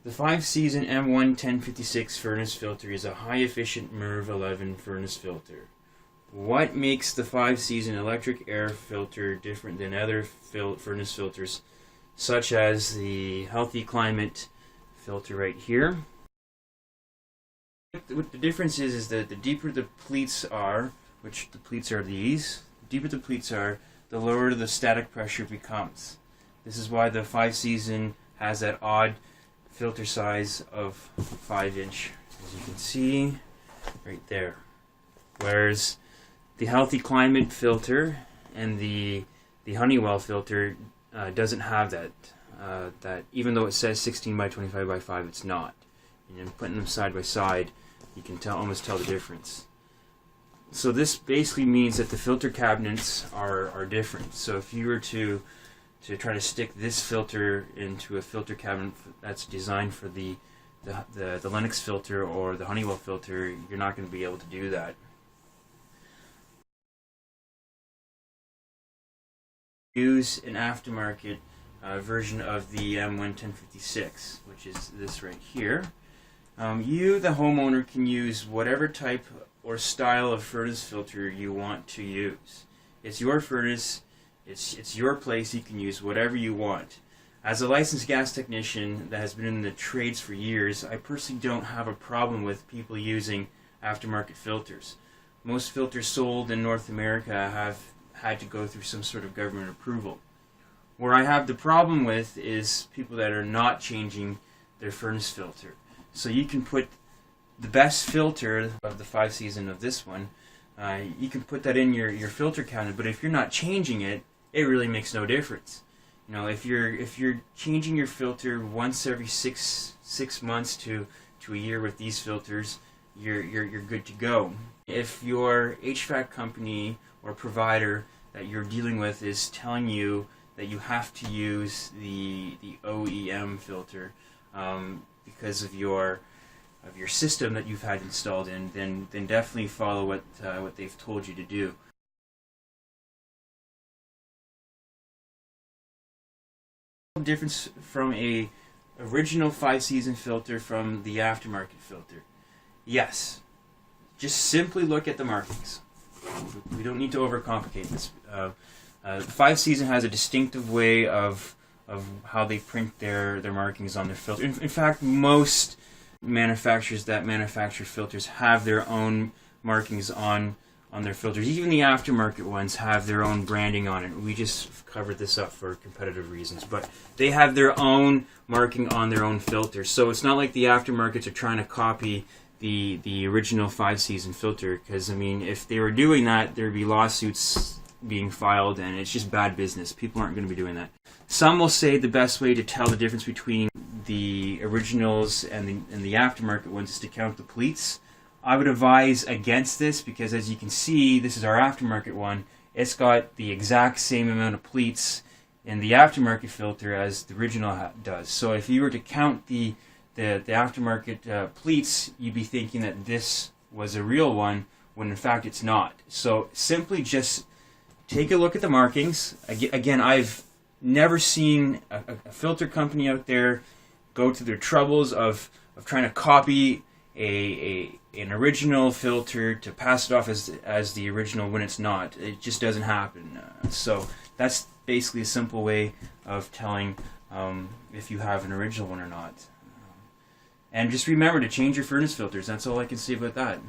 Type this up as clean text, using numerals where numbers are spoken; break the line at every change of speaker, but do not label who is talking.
The 5-season M1-1056 furnace filter is a high-efficient MERV11 furnace filter. What makes the 5-season Electro-Air filter different than other furnace filters, such as the Healthy Climate filter right here? What the difference is that the deeper the pleats are, which the pleats are these, the deeper the pleats are, the lower the static pressure becomes. This is why the 5-season has that odd filter size of 5-inch, as you can see right there. Whereas the Healthy Climate filter and the Honeywell filter doesn't have that. That even though it says 16 by 25 by 5, it's not. And putting them side by side, you can almost tell the difference. So this basically means that the filter cabinets are different. So if you were to try to stick this filter into a filter cabinet that's designed for the Lennox filter or the Honeywell filter, you're not going to be able to do that. Use an aftermarket version of the M1-1056, which is this right here. You, the homeowner, can use whatever type or style of furnace filter you want to use. It's your furnace, it's your place, you can use whatever you want. As a licensed gas technician that has been in the trades for years, I personally don't have a problem with people using aftermarket filters. Most filters sold in North America have had to go through some sort of government approval. Where I have the problem with is people that are not changing their furnace filter. So you can put the best filter of the 5-season of this one, you can put that in your filter cabinet, but if you're not changing it, it really makes no difference. You know, if you're changing your filter once every six months to a year with these filters, you're good to go. If your HVAC company or provider that you're dealing with is telling you that you have to use the OEM filter because of your system that you've had installed in, then definitely follow what they've told you to do. Difference from a original 5-season filter from the aftermarket filter. Yes, just simply look at the markings. We don't need to overcomplicate this. 5-season has a distinctive way of how they print their markings on their filter. In fact, most manufacturers that manufacture filters have their own markings on their filters. Even the aftermarket ones have their own branding on it. We just covered this up for competitive reasons, but they have their own marking on their own filters. So it's not like the aftermarkets are trying to copy the original 5-season filter, because I mean, if they were doing that, there'd be lawsuits being filed, and it's just bad business. People aren't going to be doing that. Some will say the best way to tell the difference between the originals and the aftermarket ones is to count the pleats. I would advise against this, because as you can see, this is our aftermarket one. It's got the exact same amount of pleats in the aftermarket filter as the original does. So if you were to count the aftermarket pleats, you'd be thinking that this was a real one, when in fact it's not. So simply just take a look at the markings. Again, I've never seen a filter company out there go to their troubles of trying to copy an original filter to pass it off as the original when it's not. It just doesn't happen. So that's basically a simple way of telling if you have an original one or not. And just remember to change your furnace filters. That's all I can say about that.